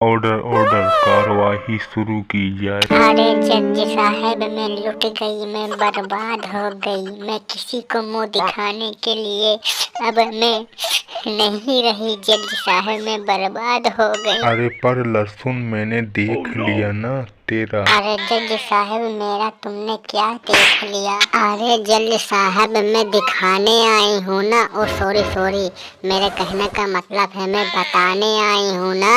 Order order कार्यवाही शुरू की जाए। अरे जज साहब, मैं लुट गई, मैं बर्बाद हो गई। मैं किसी को मुंह दिखाने के लिए अब मैं नहीं रही जज साहब, मैं बर्बाद हो गई। अरे पर लहसुन मैंने देख लिया ना तेरा। अरे जज साहब, मेरा तुमने क्या देख लिया? अरे जज साहब, मैं दिखाने आई हूँ ना। ओ सॉरी, मेरे कहने का मतलब है मैं बताने आई हूँ ना।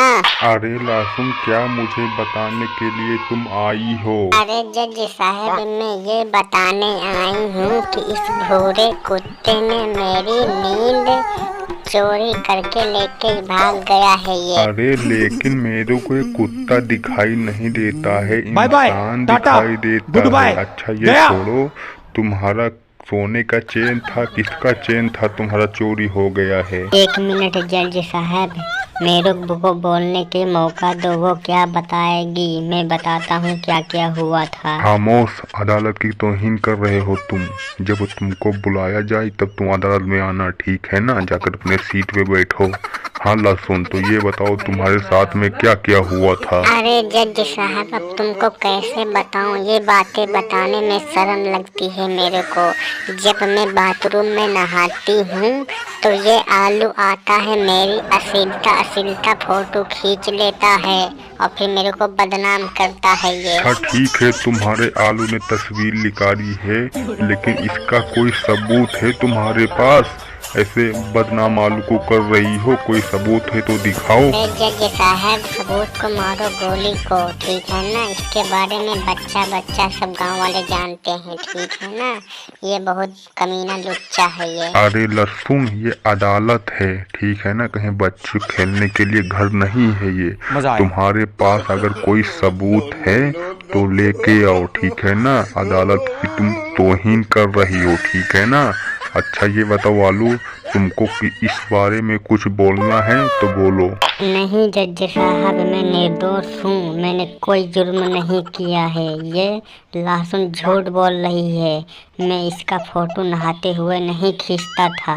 अरे लहसुन, क्या मुझे बताने के लिए तुम आई हो? अरे जज साहब, मैं ये बताने आई हूँ कि इस भूरे कुत्ते ने मेरी नींद चोरी करके लेके भाग गया है ये। अरे लेकिन मेरे को एक कुत्ता दिखाई नहीं देता है, बाय बाय, इंसान टाटा, दिखाई देता गुड बाय। है। अच्छा ये छोड़ो, तुम्हारा सोने का चेन था, किसका चेन था तुम्हारा चोरी हो गया है? एक मिनट जज साहब, मेरे को बोलने के मौका दो। वो क्या बताएगी, मैं बताता हूँ क्या क्या हुआ था। खामोश, अदालत की तौहीन कर रहे हो तुम। जब तुमको बुलाया जाए तब तुम अदालत में आना, ठीक है ना? जाकर अपने सीट पे बैठो। हाँ लहसुन, तो ये बताओ तुम्हारे साथ में क्या क्या हुआ था? अरे जज साहब, अब तुमको कैसे बताऊं, ये बातें बताने में शर्म लगती है मेरे को। जब मैं बाथरूम में नहाती हूँ तो ये आलू आता है, मेरी अश्लीलता फोटो खींच लेता है और फिर मेरे को बदनाम करता है ये। अच्छा ठीक है, तुम्हारे आलू ने तस्वीर निकाली है, लेकिन इसका कोई सबूत है तुम्हारे पास? ऐसे बदनाम आलू को कर रही हो, कोई सबूत है तो दिखाओ। जज साहब, सबूत को मारो गोली को, ठीक है ना? इसके बारे में बच्चा सब गांव वाले जानते हैं, ठीक है ना? ये बहुत कमीना लुच्चा है ये। अरे लहसुन, ये अदालत है, ठीक है ना? कहीं बच्चे खेलने के लिए घर नहीं है ये। तुम्हारे पास अगर कोई सबूत है तो लेके आओ, ठीक है ना? अदालत की तुम तौहीन कर रही हो, ठीक है ना? अच्छा ये बताओ आलू, तुमको कि इस बारे में कुछ बोलना है तो बोलो। नहीं जज साहब, मैं निर्दोष हूँ, मैंने कोई जुर्म नहीं किया है। ये लहसुन झूठ बोल रही है। मैं इसका फोटो नहाते हुए नहीं खींचता था,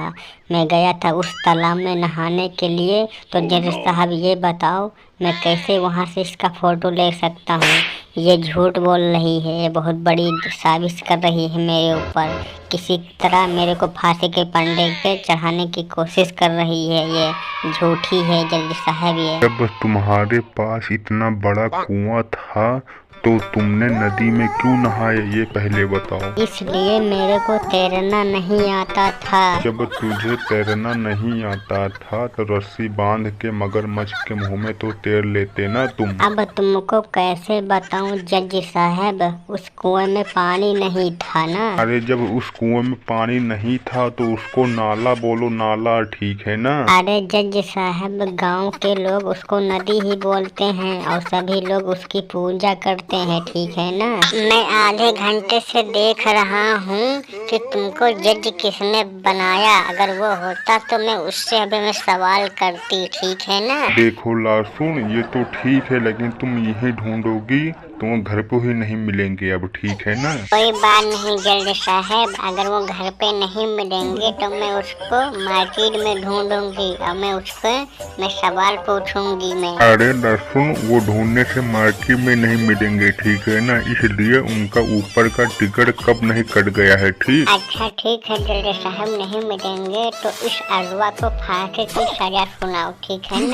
मैं गया था उस तालाब में नहाने के लिए। तो जज साहब ये बताओ, मैं कैसे वहाँ से इसका फोटो ले सकता हूँ? ये झूठ बोल रही है, ये बहुत बड़ी साजिश कर रही है मेरे ऊपर। किसी तरह मेरे को फांसी के फंदे पे चढ़ाने की कोशिश कर रही है। ये झूठी है जज साहब ये। जब तुम्हारे पास इतना बड़ा कुआं था तो तुमने नदी में क्यों नहाए, ये पहले बताओ। इसलिए मेरे को तैरना नहीं आता था। जब तुझे तैरना नहीं आता था तो रस्सी बांध के मगरमच्छ के मुंह में तो तैर लेते ना तुम। अब तुमको कैसे बताऊं जज साहब, उस कुएं में पानी नहीं था ना। अरे जब उस कुएं में पानी नहीं था तो उसको नाला बोलो, नाला, ठीक है ना? अरे जज साहब, गांव के लोग उसको नदी ही बोलते हैं और सभी लोग उसकी पूजा करते हैं, ठीक है ना? मैं आधे घंटे से देख रहा हूँ कि तुमको जज किसने बनाया। अगर वो होता तो मैं उससे अभी मैं सवाल करती, ठीक है ना? देखो लहसुन, ये तो ठीक है, लेकिन तुम यही ढूंढोगी, तुम घर पे ही नहीं मिलेंगे अब, ठीक है ना? कोई बात नहीं जज साहब, अगर वो घर पे नहीं मिलेंगे तो मैं उसको मार्केट में ढूंढूंगी और मैं उससे मैं सवाल पूछूंगी मैं। अरे लहसुन, वो ढूंढने से मार्केट में नहीं मिलेंगे, ठीक है ना? इसलिए उनका ऊपर का टिकट कब नहीं कट गया है, ठीक? अच्छा ठीक है जज साहब, नहीं मिलेंगे तो इस अगवा को फांसी की सजा सुनाओ, ठीक है ना?